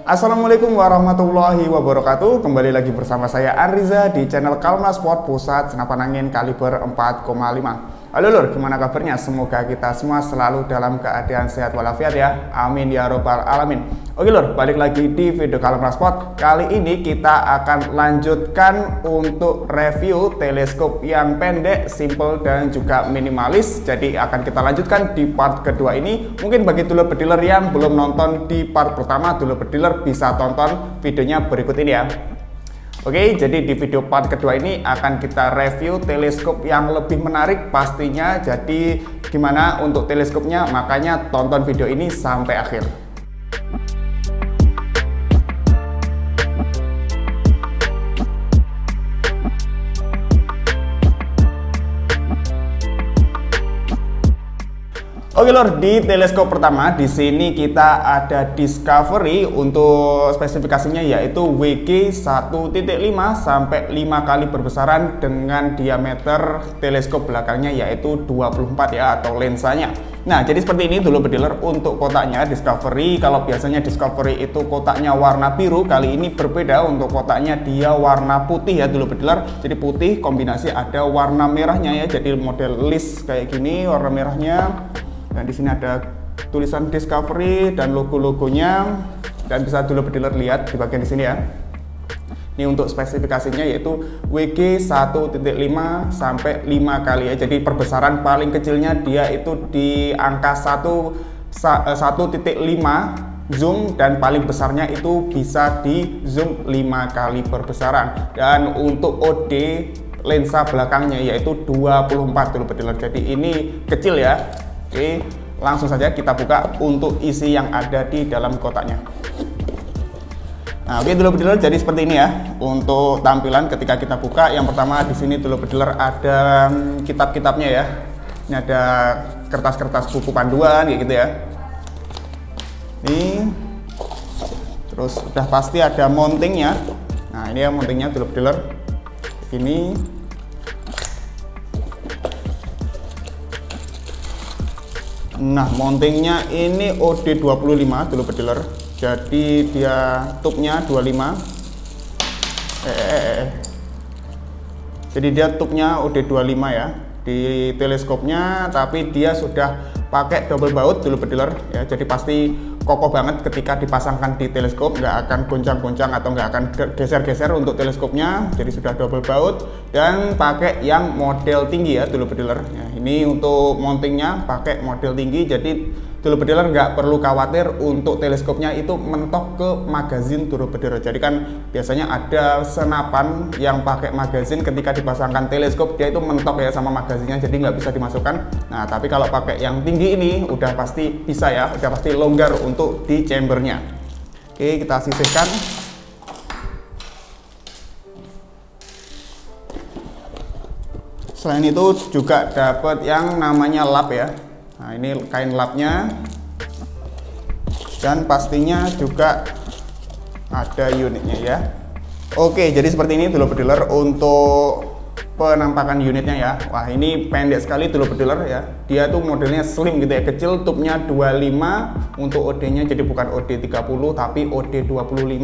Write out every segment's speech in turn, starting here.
Assalamualaikum warahmatullahi wabarakatuh. Kembali lagi bersama saya Anriza di channel Kalma Sport Pusat Senapan Angin kaliber 4,5. Halo lur, gimana kabarnya? Semoga kita semua selalu dalam keadaan sehat walafiat ya. Amin ya robbal alamin. Oke lur, balik lagi di video Kalma Sport. Kali ini kita akan lanjutkan untuk review teleskop yang pendek, simple dan juga minimalis. Jadi akan kita lanjutkan di part kedua ini. Mungkin bagi dulur bediler yang belum nonton di part pertama, dulur bediler bisa tonton videonya berikut ini ya. Oke, jadi di video part kedua ini akan kita review teleskop yang lebih menarik pastinya. Jadi gimana untuk teleskopnya, makanya tonton video ini sampai akhir. Oke lor, di teleskop pertama di sini kita ada Discovery. Untuk spesifikasinya yaitu WG 1.5 sampai 5 kali berbesaran dengan diameter teleskop belakangnya yaitu 24 ya, atau lensanya. Nah, jadi seperti ini dulu bediler untuk kotaknya Discovery. Kalau biasanya Discovery itu kotaknya warna biru, kali ini berbeda. Untuk kotaknya dia warna putih ya dulu bediler. Jadi putih kombinasi ada warna merahnya ya. Jadi model list kayak gini warna merahnya. Dan di sini ada tulisan Discovery dan logo-logonya, dan bisa dulu bediler lihat di bagian di sini ya. Ini untuk spesifikasinya yaitu WG 1.5 sampai 5 kali ya. Jadi perbesaran paling kecilnya dia itu di angka 1.5 zoom, dan paling besarnya itu bisa di zoom 5 kali perbesaran. Dan untuk OD lensa belakangnya yaitu 24 dulu bediler. Jadi ini kecil ya. Oke, langsung saja kita buka untuk isi yang ada di dalam kotaknya. Nah, oke dulu bediler, jadi seperti ini ya untuk tampilan ketika kita buka. Yang pertama di sini dulu bediler ada kitab-kitabnya ya. Ini ada kertas-kertas buku panduan kayak gitu ya. Ini terus udah pasti ada mountingnya. Nah, ini ya mountingnya dulu bediler. Ini nah, mountingnya ini OD25 dulu bediler. Jadi dia tubnya 25. Jadi dia tubnya OD25 ya di teleskopnya, tapi dia sudah pakai double baut dulu bediler ya. Jadi pasti kokoh banget ketika dipasangkan di teleskop, nggak akan goncang-goncang atau nggak akan geser-geser untuk teleskopnya. Jadi sudah double baut dan pakai yang model tinggi ya dulu bediler ya. Ini untuk mountingnya pakai model tinggi, jadi dulu bediler nggak perlu khawatir untuk teleskopnya itu mentok ke magazin dulu bediler. Jadi kan biasanya ada senapan yang pakai magazin, ketika dipasangkan teleskop dia itu mentok ya sama magazinnya, jadi nggak bisa dimasukkan. Nah, tapi kalau pakai yang tinggi ini udah pasti bisa ya, udah pasti longgar untuk di chambernya. Oke, kita sisihkan. Selain itu juga dapat yang namanya lap ya. Nah, ini kain lapnya, dan pastinya juga ada unitnya ya. Oke, jadi seperti ini dulu bediler untuk penampakan unitnya ya. Wah, ini pendek sekali dulu bediler ya. Dia tuh modelnya slim gitu ya, kecil, tubnya 25. Untuk OD-nya jadi bukan OD30 tapi OD25.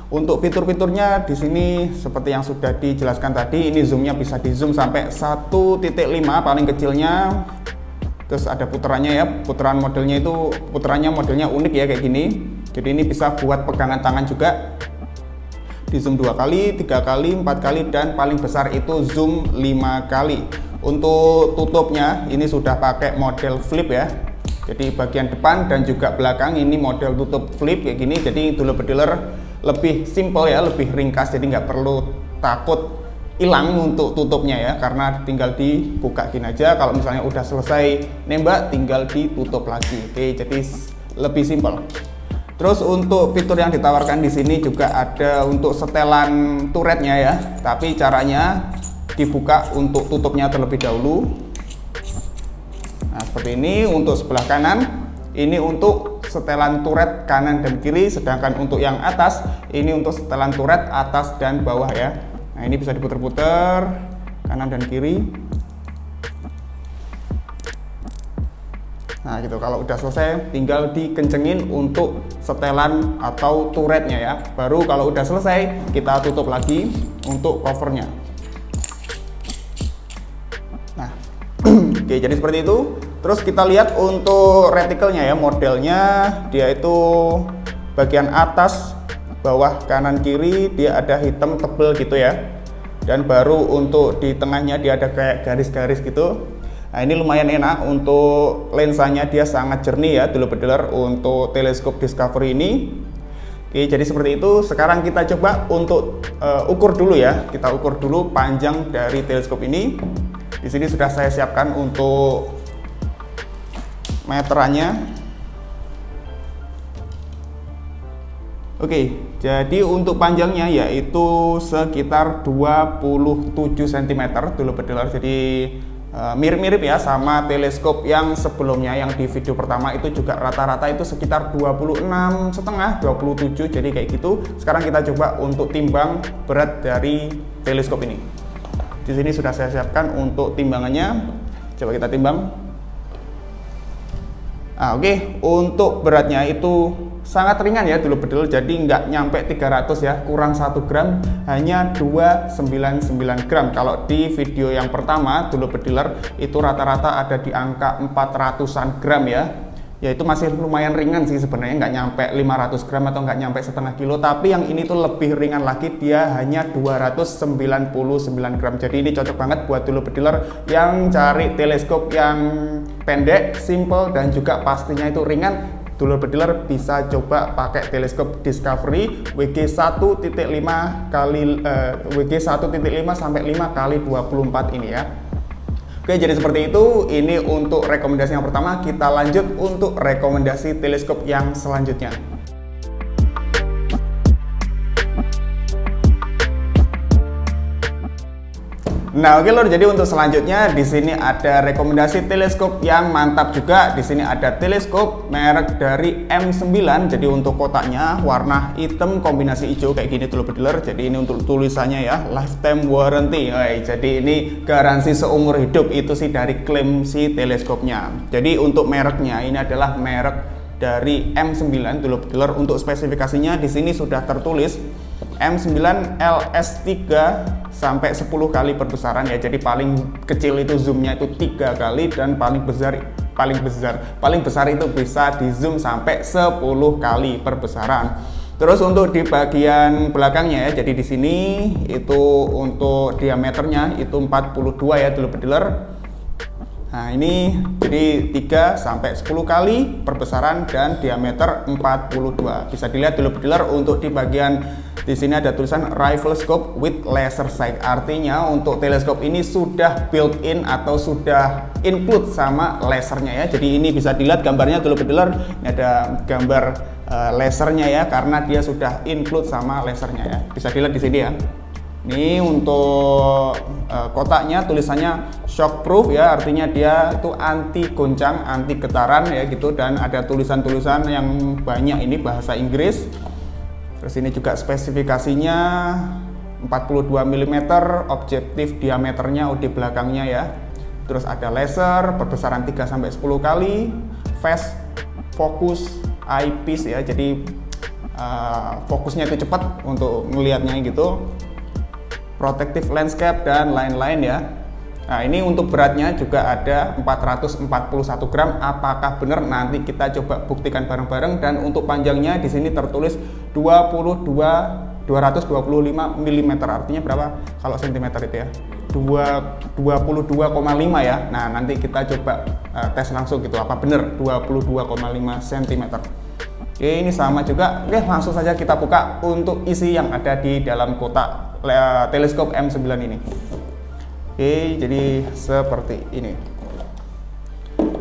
Untuk fitur-fiturnya di sini seperti yang sudah dijelaskan tadi, ini zoomnya bisa di zoom sampai 1.5 paling kecilnya. Terus ada putarannya ya, putaran modelnya itu modelnya unik ya kayak gini. Jadi ini bisa buat pegangan tangan juga. Di zoom 2 kali, 3 kali, 4 kali, dan paling besar itu zoom 5 kali. Untuk tutupnya ini sudah pakai model flip ya. Jadi bagian depan dan juga belakang ini model tutup flip kayak gini. Jadi dulu bediler lebih simple ya, lebih ringkas, jadi nggak perlu takut hilang untuk tutupnya ya, karena tinggal dibuka gini aja. Kalau misalnya udah selesai nembak tinggal ditutup lagi. Oke, jadi lebih simpel. Terus untuk fitur yang ditawarkan di sini juga ada untuk setelan turretnya ya, tapi caranya dibuka untuk tutupnya terlebih dahulu. Nah, seperti ini untuk sebelah kanan. Ini untuk setelan turret kanan dan kiri, sedangkan untuk yang atas ini untuk setelan turret atas dan bawah ya. Nah, ini bisa diputar-putar kanan dan kiri. Nah gitu, kalau udah selesai tinggal dikencengin untuk setelan atau turretnya ya. Baru kalau udah selesai kita tutup lagi untuk covernya. Nah oke, jadi seperti itu. Terus kita lihat untuk retikelnya ya, modelnya dia itu bagian atas, bawah, kanan, kiri dia ada hitam tebel gitu ya. Dan baru untuk di tengahnya dia ada kayak garis-garis gitu. Nah ini lumayan enak, untuk lensanya dia sangat jernih ya dulur-bediler untuk teleskop Discovery ini. Oke, jadi seperti itu. Sekarang kita coba untuk ukur dulu ya. Kita ukur dulu panjang dari teleskop ini. Di sini sudah saya siapkan untuk meterannya. Oke, jadi untuk panjangnya yaitu sekitar 27 cm dulur-bediler. Jadi mirip-mirip ya sama teleskop yang sebelumnya, yang di video pertama itu juga rata-rata itu sekitar 26,5, 27, jadi kayak gitu. Sekarang kita coba untuk timbang berat dari teleskop ini. Di sini sudah saya siapkan untuk timbangannya. Coba kita timbang. Oke, untuk beratnya itu sangat ringan ya dulur-bediler, jadi nggak nyampe 300 ya, kurang 1 gram, hanya 299 gram. Kalau di video yang pertama dulur-bediler itu rata-rata ada di angka 400-an gram ya. Ya itu masih lumayan ringan sih sebenarnya, nggak nyampe 500 gram atau nggak nyampe setengah kilo. Tapi yang ini tuh lebih ringan lagi, dia hanya 299 gram. Jadi ini cocok banget buat dulur-bediler yang cari teleskop yang pendek, simple, dan juga pastinya itu ringan. Dulur-bediler bisa coba pakai teleskop Discovery WG 1.5 sampai 5 kali 24 ini ya. Oke, jadi seperti itu. Ini untuk rekomendasi yang pertama. Kita lanjut untuk rekomendasi teleskop yang selanjutnya. Nah, oke lor, jadi untuk selanjutnya di sini ada rekomendasi teleskop yang mantap juga. Di sini ada teleskop merek dari M9. Jadi untuk kotaknya warna hitam kombinasi hijau kayak gini dulur-bediler. Jadi ini untuk tulisannya ya, lifetime warranty. Jadi ini garansi seumur hidup, itu sih dari klaim si teleskopnya. Jadi untuk mereknya ini adalah merek dari M9 dulur-bediler. Untuk spesifikasinya di sini sudah tertulis M9 LS3 sampai 10 kali perbesaran ya. Jadi paling kecil itu zoomnya itu 3 kali, dan paling besar itu bisa di zoom sampai 10 kali perbesaran. Terus untuk di bagian belakangnya ya, jadi di sini itu untuk diameternya itu 42 ya dulur-bediler. Nah ini jadi 3 sampai 10 kali perbesaran dan diameter 42. Bisa dilihat dulur-bediler untuk di bagian di sini ada tulisan rifle scope with laser sight. Artinya untuk teleskop ini sudah built-in atau sudah include sama lasernya ya. Jadi ini bisa dilihat gambarnya dulur-bediler. Ini ada gambar lasernya ya, karena dia sudah include sama lasernya ya. Bisa dilihat di sini ya. Ini untuk kotaknya tulisannya shockproof ya, artinya dia itu anti goncang, anti getaran ya gitu, dan ada tulisan-tulisan yang banyak ini bahasa Inggris. Terus ini juga spesifikasinya 42 mm, objektif diameternya di belakangnya ya. Terus ada laser, perbesaran 3 sampai 10 kali, fast focus eyepiece ya, jadi fokusnya itu cepat untuk melihatnya gitu. Protective landscape dan lain-lain ya. Nah ini untuk beratnya juga ada 441 gram. Apakah benar? Nanti kita coba buktikan bareng-bareng. Dan untuk panjangnya di sini tertulis 225 mm. Artinya berapa kalau sentimeter itu ya? 22,5 ya. Nah nanti kita coba tes langsung gitu, apa benar 22,5 cm. Oke, ini sama juga. Oke, langsung saja kita buka untuk isi yang ada di dalam kotak teleskop M9 ini. Oke, jadi seperti ini.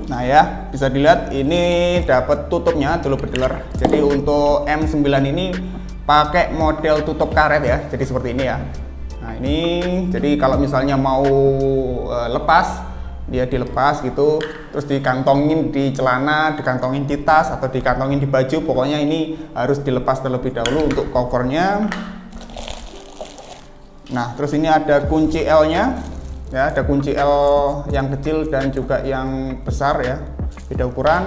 Nah ya, bisa dilihat ini dapat tutupnya dulur-bediler. Jadi untuk M9 ini pakai model tutup karet ya. Jadi seperti ini ya. Nah ini, jadi kalau misalnya mau lepas, dia dilepas gitu, terus dikantongin di celana, dikantongin di tas, atau dikantongin di baju. Pokoknya ini harus dilepas terlebih dahulu untuk covernya. Nah terus ini ada kunci L nya ya, ada kunci L yang kecil dan juga yang besar ya. beda ukuran.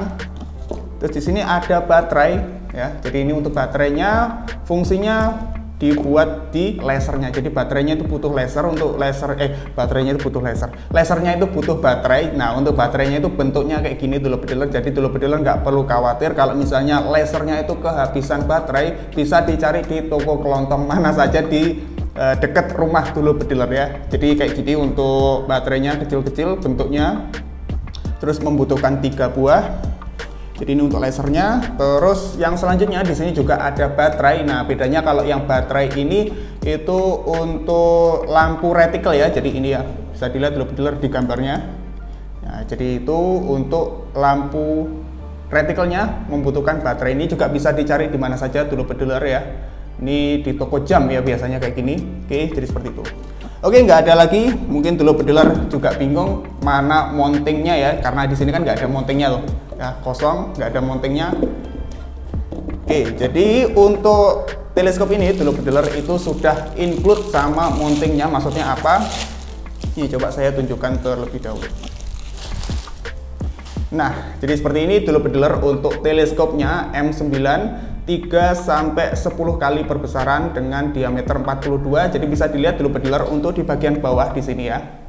Terus di sini ada baterai ya. Jadi ini untuk baterainya, fungsinya dibuat di lasernya. Jadi baterainya itu butuh laser untuk baterainya itu butuh laser. Lasernya itu butuh baterai. Nah, untuk baterainya itu bentuknya kayak gini dulu bediler. Jadi dulu bediler nggak perlu khawatir kalau misalnya lasernya itu kehabisan baterai, bisa dicari di toko kelontong mana saja di dekat rumah dulu bediler ya. Jadi kayak gini untuk baterainya kecil-kecil bentuknya. Terus membutuhkan 3 buah. Jadi ini untuk lasernya. Terus yang selanjutnya di sini juga ada baterai. Nah, bedanya kalau yang baterai ini itu untuk lampu reticle ya. Jadi ini ya, bisa dilihat dulu bediler di gambarnya. Nah, jadi itu untuk lampu reticle-nya membutuhkan baterai. Ini juga bisa dicari di mana saja dulu bediler ya. Ini di toko jam ya biasanya kayak gini. Oke, jadi seperti itu. Oke, nggak ada lagi. Mungkin dulu bediler juga bingung mana mountingnya ya, karena di sini kan nggak ada mountingnya loh. Ya, kosong, nggak ada mountingnya. Oke, jadi untuk teleskop ini dulu bediler itu sudah include sama mountingnya. Maksudnya apa? Ini coba saya tunjukkan terlebih dahulu. Nah, jadi seperti ini dulu bediler untuk teleskopnya M9 3-10 kali perbesaran dengan diameter 42. Jadi bisa dilihat dulu bediler untuk di bagian bawah di sini ya.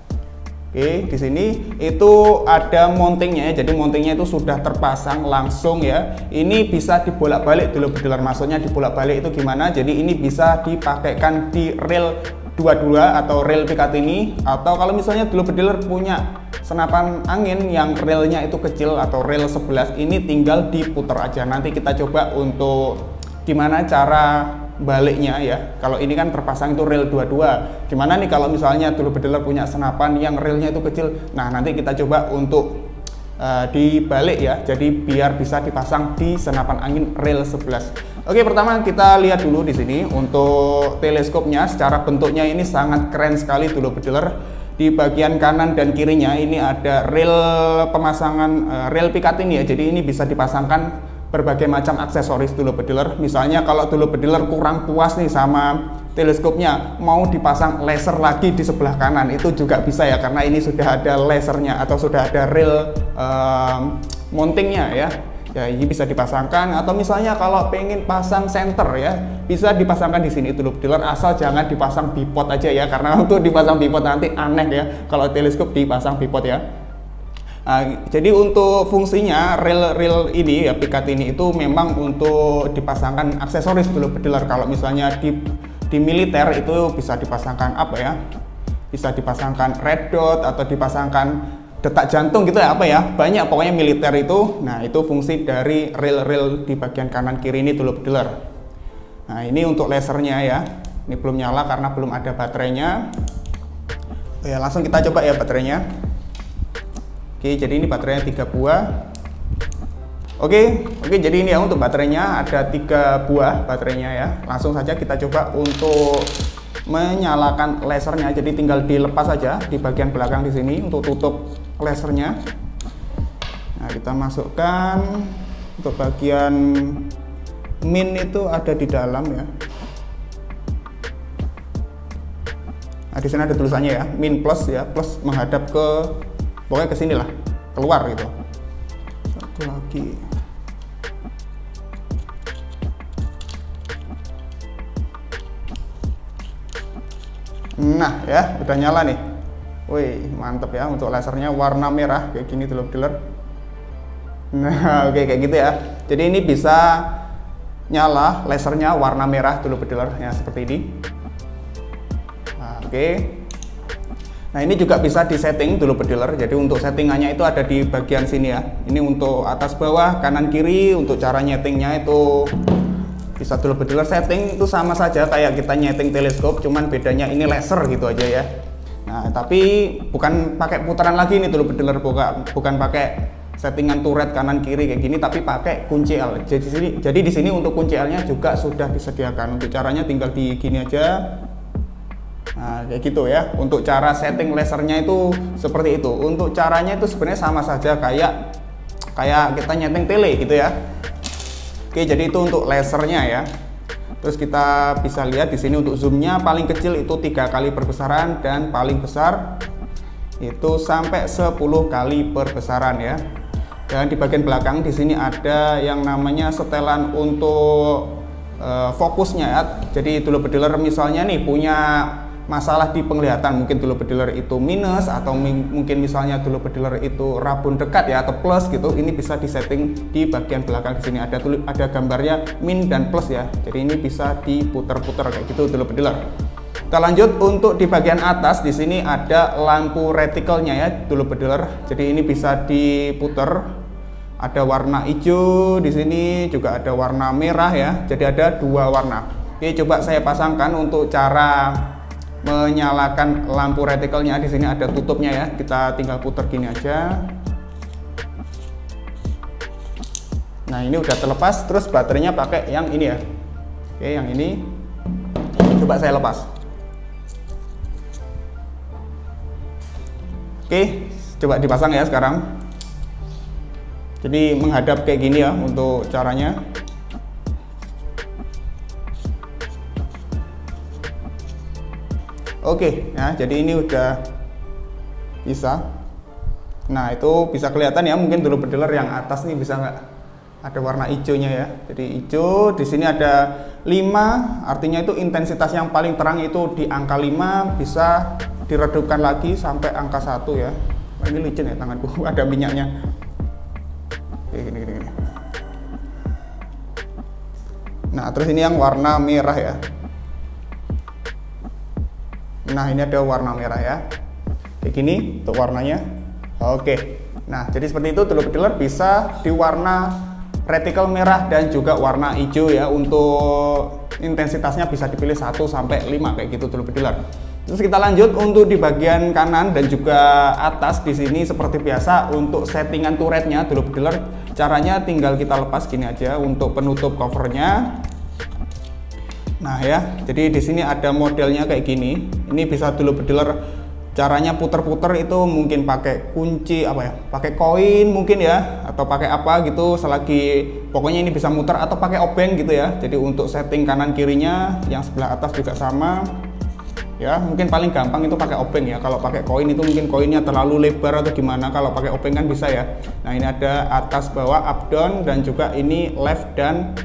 Oke, di sini itu ada mountingnya ya. Jadi mountingnya itu sudah terpasang langsung ya. Ini bisa dibolak-balik dulu bediler. Maksudnya dibolak-balik itu gimana? Jadi ini bisa dipakaikan di rel 22 atau rel Picatinny, atau kalau misalnya dulu bediler punya senapan angin yang relnya itu kecil atau rel 11, ini tinggal diputer aja. Nanti kita coba untuk gimana cara baliknya ya. Kalau ini kan terpasang itu rel 22. Gimana nih kalau misalnya dulu bediler punya senapan yang relnya itu kecil? Nah, nanti kita coba untuk dibalik ya. Jadi biar bisa dipasang di senapan angin rel 11. Oke, pertama kita lihat dulu di sini untuk teleskopnya. Secara bentuknya ini sangat keren sekali dulu bediler. Di bagian kanan dan kirinya ini ada rel pemasangan rel Picatinny ya. Jadi ini bisa dipasangkan berbagai macam aksesoris dulu bediler. Misalnya kalau dulu bediler kurang puas nih sama teleskopnya, mau dipasang laser lagi di sebelah kanan, itu juga bisa ya, karena ini sudah ada lasernya atau sudah ada rel mountingnya ya. Ya, ini bisa dipasangkan. Atau misalnya kalau pengen pasang center ya, bisa dipasangkan di sini dulu bediler, asal jangan dipasang bipod aja ya, karena untuk dipasang bipod nanti aneh ya kalau teleskop dipasang bipod ya. Jadi untuk fungsinya rel ini ya Picatinny itu memang untuk dipasangkan aksesoris dulu bediler. Kalau misalnya di militer itu bisa dipasangkan apa ya? Bisa dipasangkan red dot atau dipasangkan detak jantung gitu ya, apa ya? Banyak pokoknya militer itu. Nah, itu fungsi dari rel-rel di bagian kanan kiri ini dulu bediler. Nah, ini untuk lasernya ya. Ini belum nyala karena belum ada baterainya. Ya, langsung kita coba ya baterainya. Oke, jadi ini baterainya 3 buah. Oke, jadi ini ya untuk baterainya ada 3 buah baterainya ya. Langsung saja kita coba untuk menyalakan lasernya. Jadi tinggal dilepas saja di bagian belakang di sini untuk tutup lasernya. Nah, kita masukkan untuk bagian min itu ada di dalam ya. Nah, di sini ada tulisannya ya, min plus ya, plus menghadap ke pokoknya ke sini lah, keluar gitu. Satu lagi. Nah ya, udah nyala nih. Wih, mantep ya untuk lasernya warna merah kayak gini dulu bediler. Nah, oke kayak gitu ya. Jadi ini bisa nyala lasernya warna merah dulu bediler ya, seperti ini. Nah, oke. Nah, ini juga bisa disetting dulu bediler. Jadi untuk settingannya itu ada di bagian sini ya. Ini untuk atas bawah, kanan kiri. Untuk cara nyetingnya itu bisa dulu bediler. Setting itu sama saja kayak kita nyeting teleskop, cuman bedanya ini laser gitu aja ya. Nah, tapi bukan pakai putaran lagi nih dulu bediler, bukan pakai settingan turret kanan kiri kayak gini, tapi pakai kunci L. Jadi di sini untuk kunci L-nya juga sudah disediakan. Untuk caranya tinggal di gini aja. Nah, kayak gitu ya. Untuk cara setting lasernya itu seperti itu. Untuk caranya itu sebenarnya sama saja kayak kita nyeting tele gitu ya. Oke, jadi itu untuk lasernya ya. Terus kita bisa lihat di sini untuk zoomnya paling kecil itu 3 kali perbesaran dan paling besar itu sampai 10 kali perbesaran ya. Dan di bagian belakang di sini ada yang namanya setelan untuk fokusnya ya. Jadi dulur bediler misalnya nih punya masalah di penglihatan, mungkin dulur bediler itu minus atau mungkin misalnya dulur bediler itu rabun dekat ya atau plus gitu, ini bisa disetting di bagian belakang. Di sini ada gambarnya min dan plus ya. Jadi ini bisa diputer-puter kayak gitu dulur bediler. Kita lanjut untuk di bagian atas, di sini ada lampu retikelnya ya dulur bediler. Jadi ini bisa diputer. Ada warna hijau di sini, juga ada warna merah ya. Jadi ada dua warna. Oke, coba saya pasangkan untuk cara menyalakan lampu retikelnya. Di sini ada tutupnya ya. Kita tinggal putar gini aja. Nah, ini udah terlepas. Terus baterainya pakai yang ini ya. Oke, yang ini. Coba saya lepas. Oke, coba dipasang ya sekarang. Jadi menghadap kayak gini ya untuk caranya. Oke, nah jadi ini udah bisa. Nah itu bisa kelihatan ya, mungkin dulur bediler yang atas nih bisa nggak ada warna hijaunya ya. Jadi hijau, di sini ada 5, artinya itu intensitas yang paling terang itu di angka 5, bisa diredupkan lagi sampai angka 1 ya. Wah, ini licin ya tanganku, ada minyaknya. Gini. Nah terus ini yang warna merah ya. Nah ini ada warna merah ya, kayak gini untuk warnanya. Oke, nah jadi seperti itu dulur bediler bisa di warna retikel merah dan juga warna hijau ya. Untuk intensitasnya bisa dipilih 1 sampai 5 kayak gitu dulur bediler. Terus kita lanjut untuk di bagian kanan dan juga atas. Di sini seperti biasa untuk settingan turretnya dulur bediler, caranya tinggal kita lepas gini aja untuk penutup covernya. Nah ya, jadi di sini ada modelnya kayak gini. Ini bisa dulur bediler caranya puter-puter itu mungkin pakai kunci apa ya, pakai koin mungkin ya, atau pakai apa gitu. Selagi pokoknya ini bisa muter, atau pakai obeng gitu ya. Jadi untuk setting kanan kirinya, yang sebelah atas juga sama. Ya mungkin paling gampang itu pakai obeng ya. Kalau pakai koin itu mungkin koinnya terlalu lebar atau gimana. Kalau pakai obeng kan bisa ya. Nah ini ada atas bawah up down, dan juga ini left dan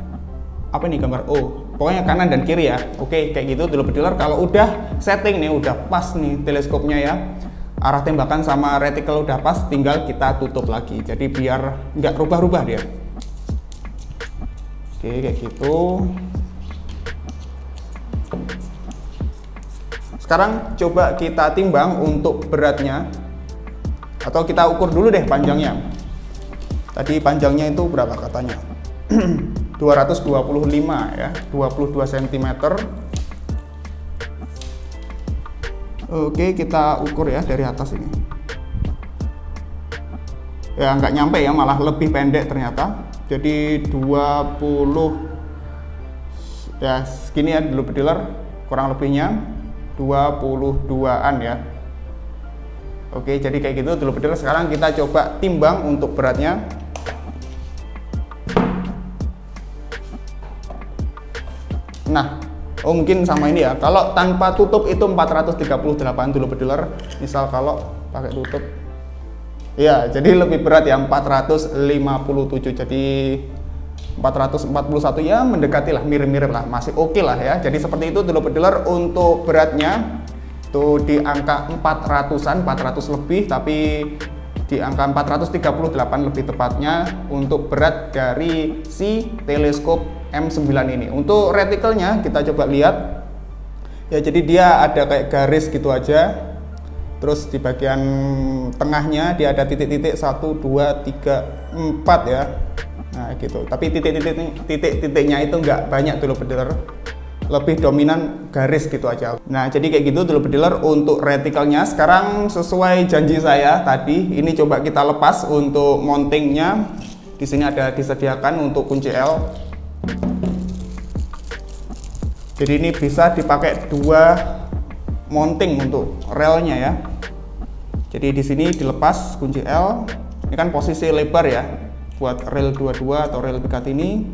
apa ini gambar O, pokoknya kanan dan kiri ya. Oke kayak gitu dulur bediler. Kalau udah setting nih, udah pas nih teleskopnya ya, arah tembakan sama retikel udah pas, tinggal kita tutup lagi. Jadi biar nggak rubah-rubah dia. Oke kayak gitu. Sekarang coba kita timbang untuk beratnya, atau kita ukur dulu deh panjangnya. Tadi panjangnya itu berapa katanya? 225 ya, 22 cm. Oke, kita ukur ya dari atas ini. Ya nggak nyampe ya, malah lebih pendek ternyata. Jadi 20 ya segini ya dulur bediler, kurang lebihnya 22-an ya. Oke, jadi kayak gitu dulur bediler. Sekarang kita coba timbang untuk beratnya. Nah, mungkin sama ini ya. Kalau tanpa tutup itu 438 dulur bediler. Misal kalau pakai tutup, ya jadi lebih berat ya, 457. Jadi 441 ya, mendekati lah, mirip-mirip lah, masih oke lah ya. Jadi seperti itu dulur bediler untuk beratnya. Tuh di angka 400-an, 400 lebih, tapi di angka 438 lebih tepatnya untuk berat dari si teleskop M9 ini. Untuk retikelnya kita coba lihat ya, jadi dia ada kayak garis gitu aja. Terus di bagian tengahnya dia ada titik-titik 1, 2, 3, 4 ya. Nah gitu, tapi titik-titiknya itu nggak banyak dulur bediler, lebih dominan garis gitu aja. Nah jadi kayak gitu dulur bediler untuk retikelnya. Sekarang sesuai janji saya tadi, ini coba kita lepas untuk mountingnya. Di sini ada disediakan untuk kunci L. Jadi ini bisa dipakai 2 mounting untuk relnya ya. Jadi di sini dilepas kunci L. Ini kan posisi lebar ya, buat rel 22 atau rel pikat ini.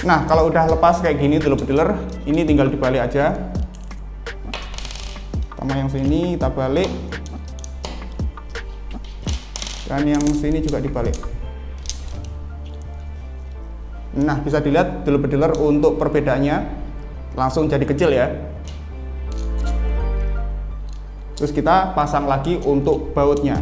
Nah, kalau udah lepas kayak gini dulu bediler, ini tinggal dibalik aja. Sama yang sini kita balik, dan yang sini juga dibalik. Nah, bisa dilihat dulu bediler untuk perbedaannya langsung jadi kecil ya. Terus kita pasang lagi untuk bautnya.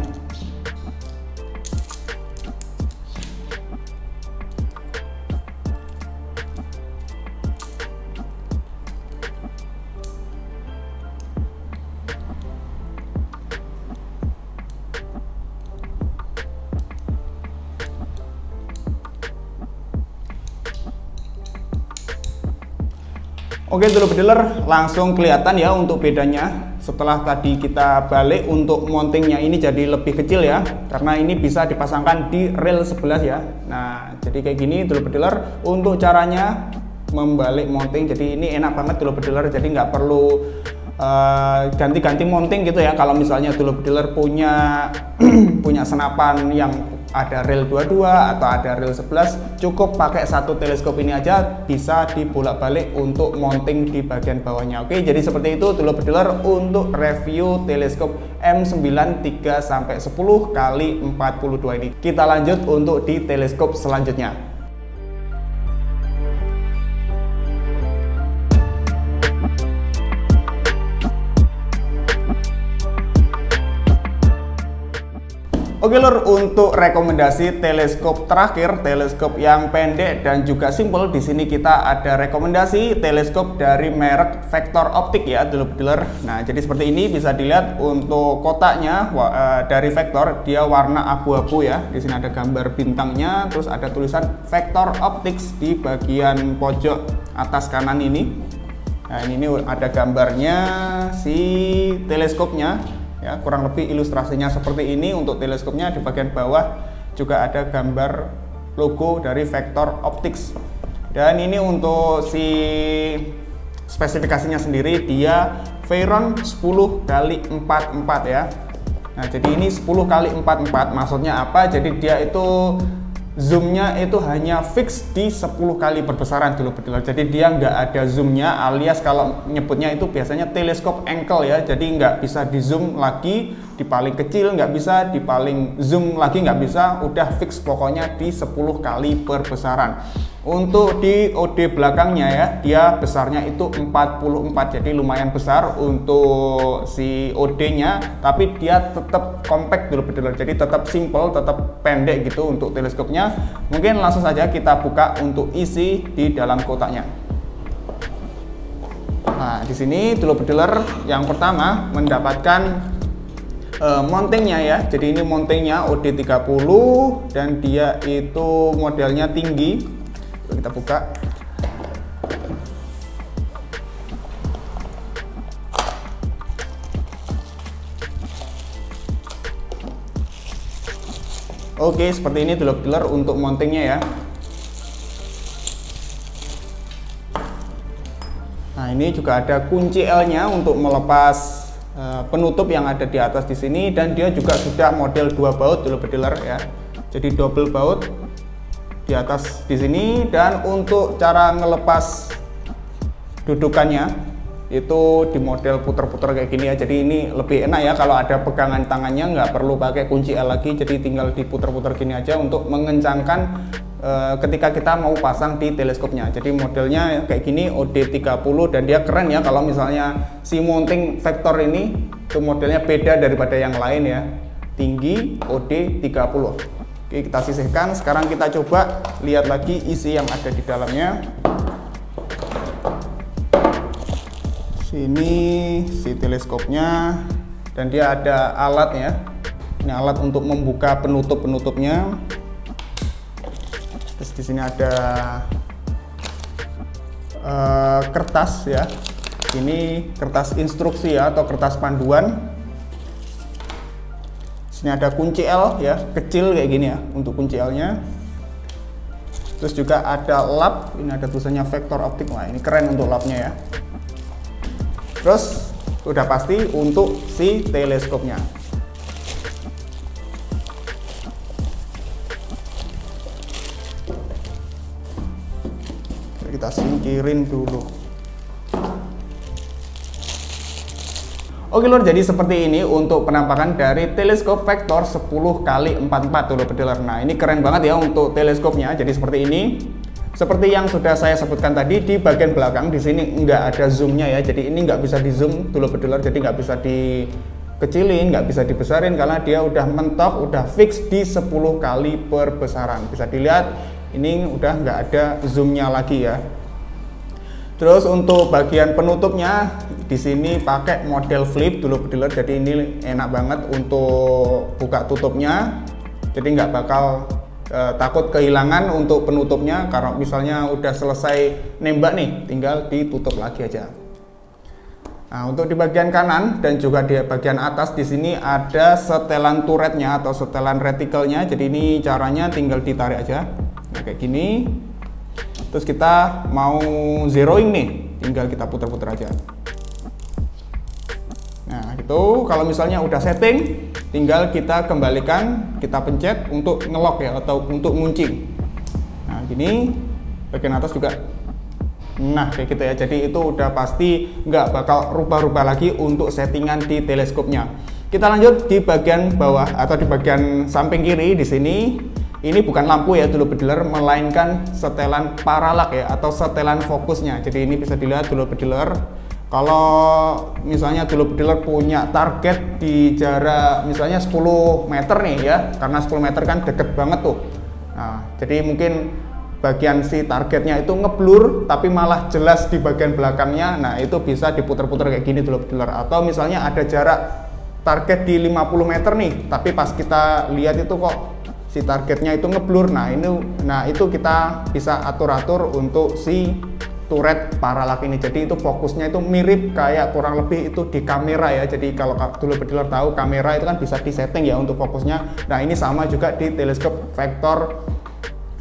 Oke dulu bediler, langsung kelihatan ya untuk bedanya. Setelah tadi kita balik, untuk mountingnya ini jadi lebih kecil ya, karena ini bisa dipasangkan di rail 11 ya. Nah, jadi kayak gini dulu bediler untuk caranya membalik mounting. Jadi ini enak banget dulu bediler, jadi nggak perlu ganti-ganti mounting gitu ya. Kalau misalnya dulu bediler punya punya senapan yang ada rail 22 atau ada rail 11, cukup pakai satu teleskop ini aja bisa dibolak-balik untuk mounting di bagian bawahnya. Oke, jadi seperti itu dulu bediler untuk review teleskop M9 3x10x42 ini. Kita lanjut untuk di teleskop selanjutnya. Oke lur, untuk rekomendasi teleskop terakhir, teleskop yang pendek dan juga simple, di sini kita ada rekomendasi teleskop dari merek Vector Optik ya dulu bediler. Nah, jadi seperti ini bisa dilihat untuk kotaknya dari Vector, dia warna abu-abu ya. Di sini ada gambar bintangnya, terus ada tulisan Vector Optics di bagian pojok atas kanan ini. Nah, ini ada gambarnya si teleskopnya. Ya, kurang lebih ilustrasinya seperti ini untuk teleskopnya. Di bagian bawah juga ada gambar logo dari Vector Optics. Dan ini untuk si spesifikasinya sendiri, dia Veyron 10x44 ya. Nah, jadi ini 10x44, maksudnya apa? Jadi dia itu zoomnya itu hanya fix di 10 kali perbesaran dulu bediler. Jadi dia nggak ada zoomnya, alias kalau nyebutnya itu biasanya teleskop ankle ya. Jadi nggak bisa di zoom lagi di paling kecil, nggak bisa di paling zoom lagi, nggak bisa, udah fix pokoknya di 10 kali perbesaran. Untuk di OD belakangnya ya, dia besarnya itu 44, jadi lumayan besar untuk si OD-nya, tapi dia tetap compact dulu bediler, jadi tetap simple, tetap pendek gitu untuk teleskopnya. Mungkin langsung saja kita buka untuk isi di dalam kotaknya. Nah, di sini dulu bediler yang pertama mendapatkan mountingnya ya. Jadi ini mountingnya OD30 dan dia itu modelnya tinggi. Kita buka. Oke, seperti ini dulu bediler untuk mountingnya ya. Nah, ini juga ada kunci L-nya untuk melepas penutup yang ada di atas di sini, dan dia juga sudah model 2 baut dulu bediler ya. Jadi double baut di atas di sini. Dan untuk cara ngelepas dudukannya itu di model puter-puter kayak gini ya. Jadi ini lebih enak ya, kalau ada pegangan tangannya nggak perlu pakai kunci L lagi, jadi tinggal diputer-puter gini aja untuk mengencangkan ketika kita mau pasang di teleskopnya. Jadi modelnya kayak gini OD30, dan dia keren ya. Kalau misalnya si mounting Vector ini itu modelnya beda daripada yang lain ya, tinggi OD30. Oke, kita sisihkan. Sekarang kita coba lihat lagi isi yang ada di dalamnya. Sini si teleskopnya, dan dia ada alat ya. Ini alat untuk membuka penutup-penutupnya. Terus di sini ada kertas ya. Ini kertas instruksi ya, atau kertas panduan. Sini ada kunci L ya, kecil kayak gini ya untuk kunci L-nya. Terus juga ada lap, ini ada tulisannya Vector Optik. Wah, ini keren untuk lapnya ya. Terus udah pasti untuk si teleskopnya. kita singkirin dulu. Oke lor, jadi seperti ini untuk penampakan dari teleskop vektor 10x44 lor bediler. Nah ini keren banget ya untuk teleskopnya. Jadi seperti ini. Seperti yang sudah saya sebutkan tadi, di bagian belakang di sini nggak ada zoomnya ya. Jadi ini nggak bisa di zoom dulu bediler. Jadi nggak bisa dikecilin, nggak bisa dibesarin karena dia udah mentok, udah fix di 10 kali perbesaran. Bisa dilihat ini udah nggak ada zoomnya lagi ya. Terus untuk bagian penutupnya di sini pakai model flip dulu bediler. Jadi ini enak banget untuk buka tutupnya. Jadi nggak bakal takut kehilangan untuk penutupnya. Karena misalnya udah selesai nembak nih, tinggal ditutup lagi aja. Nah untuk di bagian kanan dan juga di bagian atas di sini ada setelan turretnya atau setelan retikelnya. Jadi ini caranya tinggal ditarik aja. Nah, kayak gini. Terus kita mau zeroing nih, tinggal kita putar-putar aja. Nah itu kalau misalnya udah setting, tinggal kita kembalikan, kita pencet untuk ngelock ya, atau untuk ngunci. Nah gini, bagian atas juga. Nah kayak gitu ya, jadi itu udah pasti nggak bakal rubah-rubah lagi untuk settingan di teleskopnya. Kita lanjut di bagian bawah atau di bagian samping kiri di sini. Ini bukan lampu ya dulu bediler, melainkan setelan paralak ya, atau setelan fokusnya. Jadi ini bisa dilihat dulu bediler. Kalau misalnya dulu bediler punya target di jarak misalnya 10 meter nih ya, karena 10 meter kan deket banget tuh. Nah, jadi mungkin bagian si targetnya itu ngeblur, tapi malah jelas di bagian belakangnya. Nah itu bisa diputar-putar kayak gini dulu bediler. Atau misalnya ada jarak target di 50 meter nih, tapi pas kita lihat itu kok si targetnya itu ngeblur. Nah itu kita bisa atur-atur untuk si turret paralak ini. Jadi itu fokusnya itu mirip kayak kurang lebih itu di kamera ya. Jadi kalau dulu bediler tahu kamera itu kan bisa disetting ya untuk fokusnya. Nah ini sama juga di teleskop vektor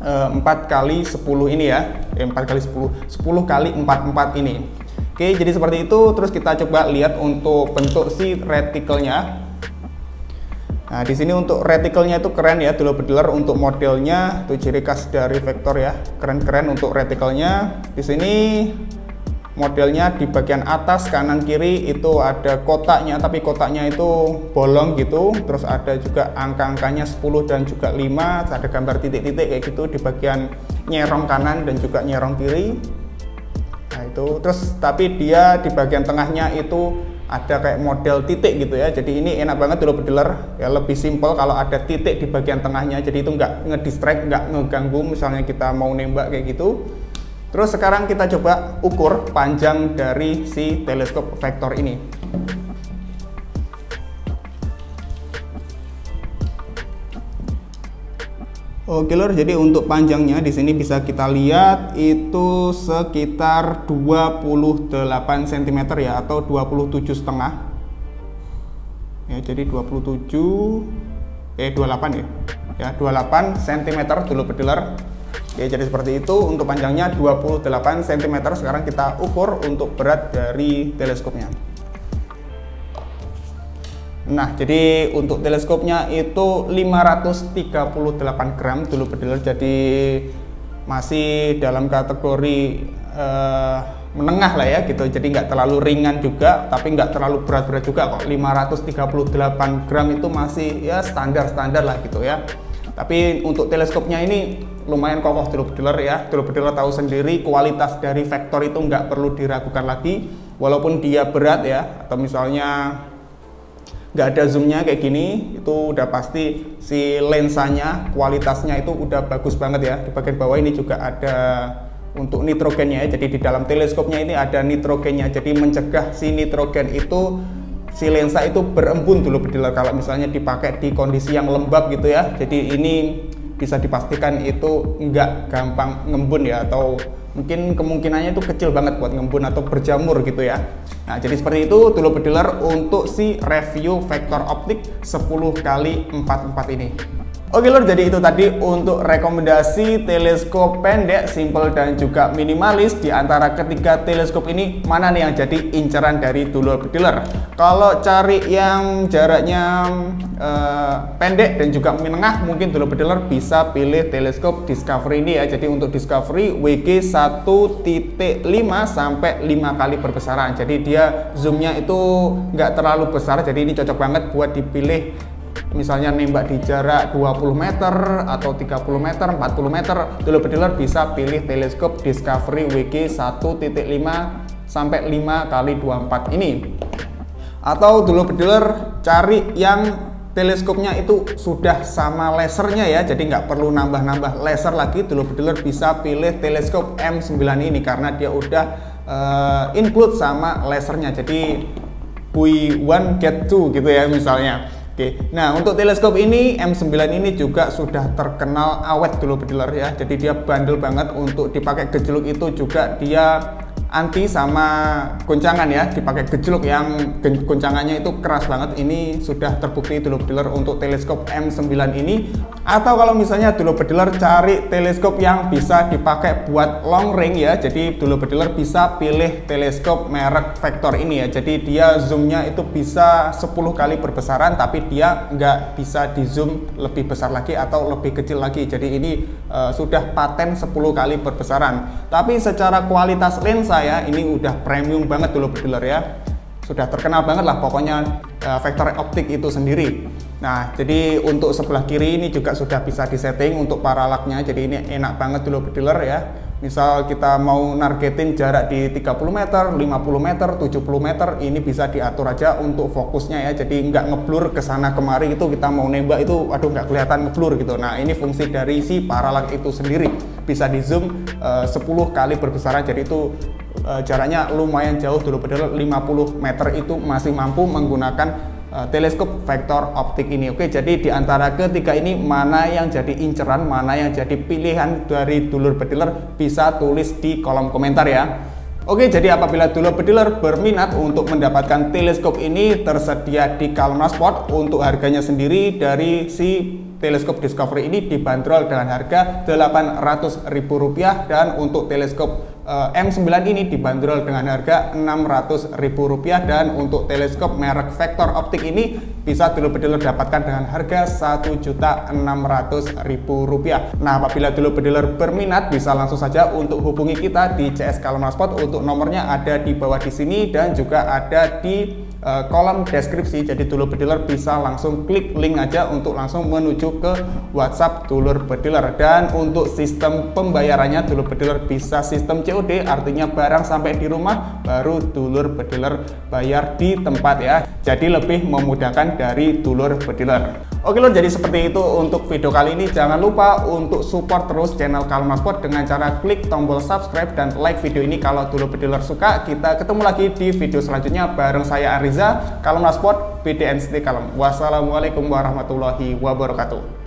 4x10 ini ya, 4x10, 10x44 ini. Oke, jadi seperti itu. Terus kita coba lihat untuk bentuk si retikelnya. Nah, di sini untuk retikelnya itu keren ya dulu bediler, untuk modelnya itu ciri khas dari vektor ya. Keren-keren untuk retikelnya. Di sini modelnya di bagian atas kanan kiri itu ada kotaknya, tapi kotaknya itu bolong gitu. Terus ada juga angka-angkanya 10 dan juga 5, ada gambar titik-titik kayak gitu di bagian nyerong kanan dan juga nyerong kiri. Nah, itu terus tapi dia di bagian tengahnya itu ada kayak model titik gitu ya. Jadi ini enak banget dulu bediler ya, lebih simpel kalau ada titik di bagian tengahnya. Jadi itu nggak ngedistract, nggak ngeganggu misalnya kita mau nembak kayak gitu. Terus sekarang kita coba ukur panjang dari si teleskop vektor ini. Oke lor, jadi untuk panjangnya di sini bisa kita lihat itu sekitar 28 cm ya, atau 27,5 ya. Jadi 28 ya. Ya, 28 cm dulu bediler. Ya, jadi seperti itu untuk panjangnya 28 cm. Sekarang kita ukur untuk berat dari teleskopnya. Nah, jadi untuk teleskopnya itu 538 gram dulu bediler. Jadi masih dalam kategori menengah lah ya gitu. Jadi nggak terlalu ringan juga, tapi nggak terlalu berat-berat juga kok. 538 gram itu masih ya standar-standar lah gitu ya. Tapi untuk teleskopnya ini lumayan kokoh dulu bediler ya. Dulu bediler tahu sendiri kualitas dari vektor itu nggak perlu diragukan lagi. Walaupun dia berat ya, atau misalnya nggak ada zoomnya kayak gini, itu udah pasti si lensanya, kualitasnya itu udah bagus banget ya. Di bagian bawah ini juga ada untuk nitrogennya ya. Jadi di dalam teleskopnya ini ada nitrogennya. Jadi mencegah si nitrogen itu, si lensa itu berembun dulu bediler kalau misalnya dipakai di kondisi yang lembab gitu ya. Jadi ini bisa dipastikan itu nggak gampang ngembun ya, atau mungkin kemungkinannya itu kecil banget buat ngembun atau berjamur gitu ya. Nah, jadi seperti itu dulu bediler untuk si review vektor optik 10x44 ini. Oke lor, jadi itu tadi untuk rekomendasi teleskop pendek, simple dan juga minimalis. Di antara ketiga teleskop ini, mana nih yang jadi incaran dari dulur bediler? Kalau cari yang jaraknya pendek dan juga menengah, mungkin dulur bediler bisa pilih teleskop Discovery ini ya. Jadi untuk Discovery WG 1.5 sampai 5 kali perbesaran. Jadi dia zoomnya itu nggak terlalu besar, jadi ini cocok banget buat dipilih misalnya nembak di jarak 20 meter atau 30 meter, 40 meter. Dulur bediler bisa pilih teleskop Discovery WG 1.5 sampai 5 kali 24 ini. Atau dulur bediler cari yang teleskopnya itu sudah sama lasernya ya, jadi nggak perlu nambah-nambah laser lagi. Dulur bediler bisa pilih teleskop M9 ini karena dia udah include sama lasernya, jadi buy one get two gitu ya misalnya. Oke, nah untuk teleskop ini M9 ini juga sudah terkenal awet dulur bediler ya, jadi dia bandel banget untuk dipakai gejluk, itu juga dia anti sama goncangan ya, dipakai gejluk yang goncangannya itu keras banget. Ini sudah terbukti dulur bediler untuk teleskop M9 ini. Atau kalau misalnya dulur bediler cari teleskop yang bisa dipakai buat long range ya, jadi dulur bediler bisa pilih teleskop merek Vector ini ya. Jadi dia zoomnya itu bisa 10 kali perbesaran, tapi dia nggak bisa di zoom lebih besar lagi atau lebih kecil lagi. Jadi ini sudah paten 10 kali perbesaran. Tapi secara kualitas lensa ya, ini udah premium banget dulur bediler ya. Sudah terkenal banget lah pokoknya Vector optik itu sendiri. Nah, jadi untuk sebelah kiri ini juga sudah bisa disetting untuk paralaknya. Jadi ini enak banget dulur bediler ya. Misal kita mau nargetin jarak di 30 meter, 50 meter, 70 meter, ini bisa diatur aja untuk fokusnya ya. Jadi nggak ngeblur ke sana kemari itu, kita mau nembak itu aduh nggak kelihatan ngeblur gitu. Nah, ini fungsi dari si paralak itu sendiri. Bisa di zoom 10 kali perbesaran, jadi itu jaraknya lumayan jauh dulur bediler, 50 meter itu masih mampu menggunakan teleskop Vector optik ini. Oke, jadi di antara ketiga ini mana yang jadi inceran, mana yang jadi pilihan dari dulur bediler, bisa tulis di kolom komentar ya. Oke, jadi apabila dulur bediler berminat untuk mendapatkan teleskop ini, tersedia di Kalmar Sport. Untuk harganya sendiri dari si teleskop Discovery ini dibanderol dengan harga Rp800.000, dan untuk teleskop M9 ini dibanderol dengan harga Rp600.000, dan untuk teleskop merek Vector optik ini bisa dulur bediler dapatkan dengan harga Rp1.600.000. Nah, apabila dulur bediler berminat bisa langsung saja untuk hubungi kita di CS Kalmar Sport. Untuk nomornya ada di bawah di sini dan juga ada di kolom deskripsi. Jadi dulur bediler bisa langsung klik link aja untuk langsung menuju ke WhatsApp dulur bediler. Dan untuk sistem pembayarannya dulur bediler bisa sistem COD, artinya barang sampai di rumah baru dulur bediler bayar di tempat ya. Jadi lebih memudahkan dari dulur bediler. Oke lor, jadi seperti itu untuk video kali ini. Jangan lupa untuk support terus channel Kalmar Sport dengan cara klik tombol subscribe dan like video ini kalau dulur bediler suka. Kita ketemu lagi di video selanjutnya bareng saya Ariza, Kalmar Sport, BDN Stay Kalem. Wassalamualaikum warahmatullahi wabarakatuh.